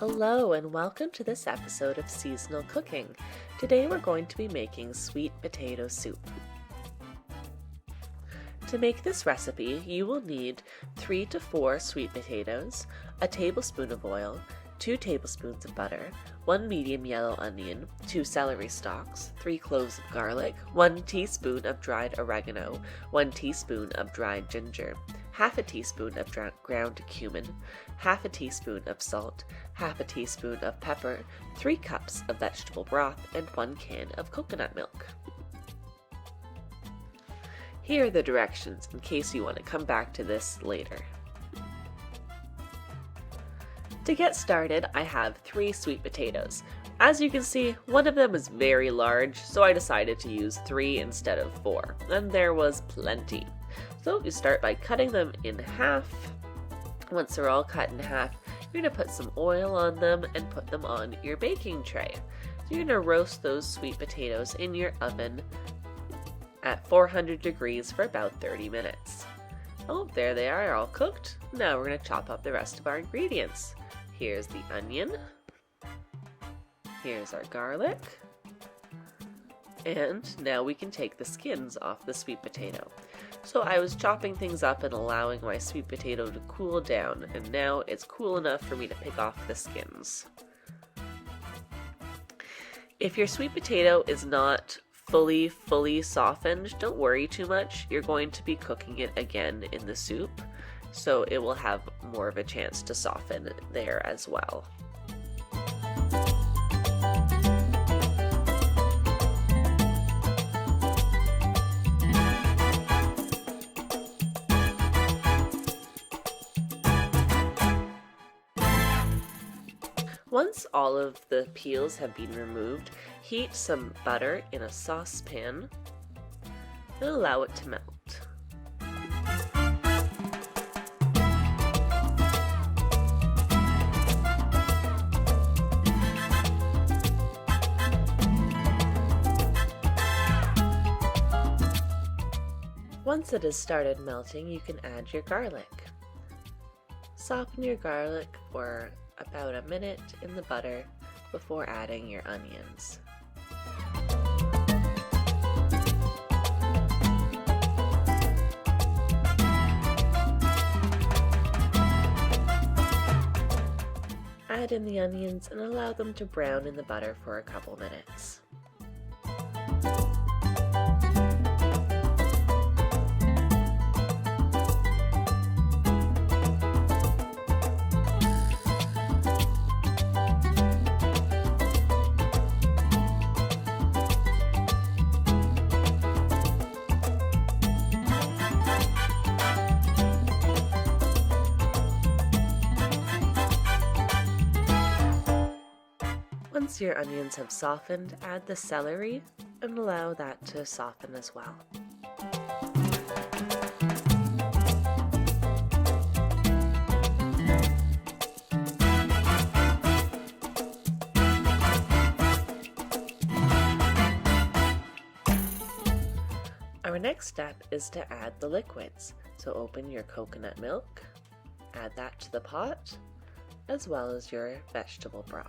Hello and welcome to this episode of Seasonal Cooking. Today we're going to be making sweet potato soup. To make this recipe, you will need 3 to 4 sweet potatoes, a tablespoon of oil, 2 tablespoons of butter, 1 medium yellow onion, 2 celery stalks, 3 cloves of garlic, 1 teaspoon of dried oregano, 1 teaspoon of dried ginger, half a teaspoon of ground cumin, half a teaspoon of salt, half a teaspoon of pepper, 3 cups of vegetable broth, and 1 can of coconut milk. Here are the directions in case you want to come back to this later. To get started, I have 3 sweet potatoes. As you can see, one of them is very large, so I decided to use 3 instead of 4, and there was plenty. So you start by cutting them in half. Once they're all cut in half, you're going to put some oil on them and put them on your baking tray. So you're going to roast those sweet potatoes in your oven at 400 degrees for about 30 minutes. Oh, there they are, all cooked. Now we're going to chop up the rest of our ingredients. Here's the onion. Here's our garlic. And now we can take the skins off the sweet potato. So I was chopping things up and allowing my sweet potato to cool down, and now it's cool enough for me to pick off the skins. If your sweet potato is not fully softened, don't worry too much. You're going to be cooking it again in the soup, so it will have more of a chance to soften there as well. Once all of the peels have been removed, heat some butter in a saucepan and allow it to melt. Once it has started melting, you can add your garlic. Soften your garlic for about a minute in the butter before adding your onions. Add in the onions and allow them to brown in the butter for a couple minutes. Once your onions have softened, add the celery and allow that to soften as well. Our next step is to add the liquids. So open your coconut milk, add that to the pot, as well as your vegetable broth.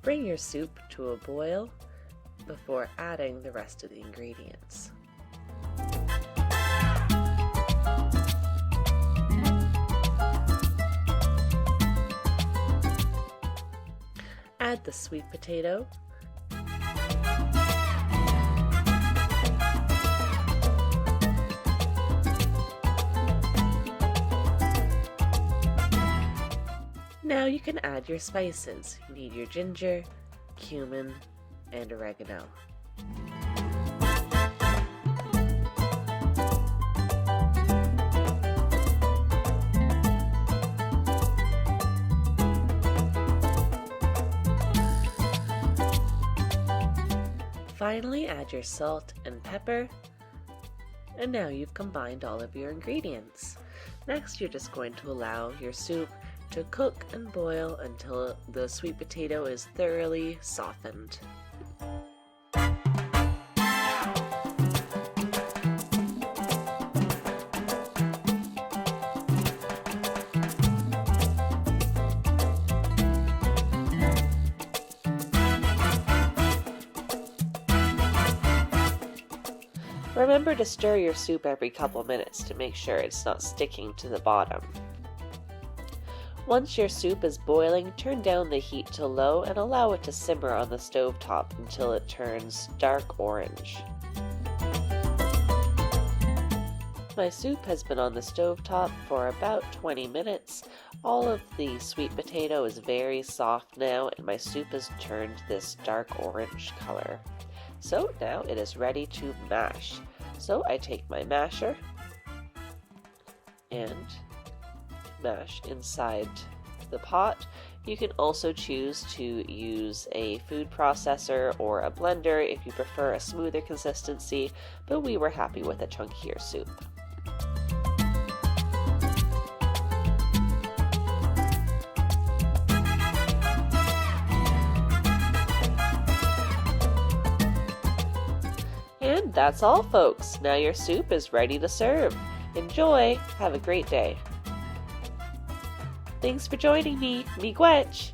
Bring your soup to a boil before adding the rest of the ingredients. Add the sweet potato, now you can add your spices. You need your ginger, cumin, and oregano. Finally, add your salt and pepper. And now you've combined all of your ingredients. Next, you're just going to allow your soup to cook and boil until the sweet potato is thoroughly softened. Remember to stir your soup every couple minutes to make sure it's not sticking to the bottom. Once your soup is boiling, turn down the heat to low and allow it to simmer on the stovetop until it turns dark orange. My soup has been on the stovetop for about 20 minutes. All of the sweet potato is very soft now and my soup has turned this dark orange color. So now it is ready to mash. So I take my masher and mash inside the pot. You can also choose to use a food processor or a blender if you prefer a smoother consistency, but we were happy with a chunkier soup. And that's all, folks. Now your soup is ready to serve. Enjoy! Have a great day. Thanks for joining me, Miigwetch!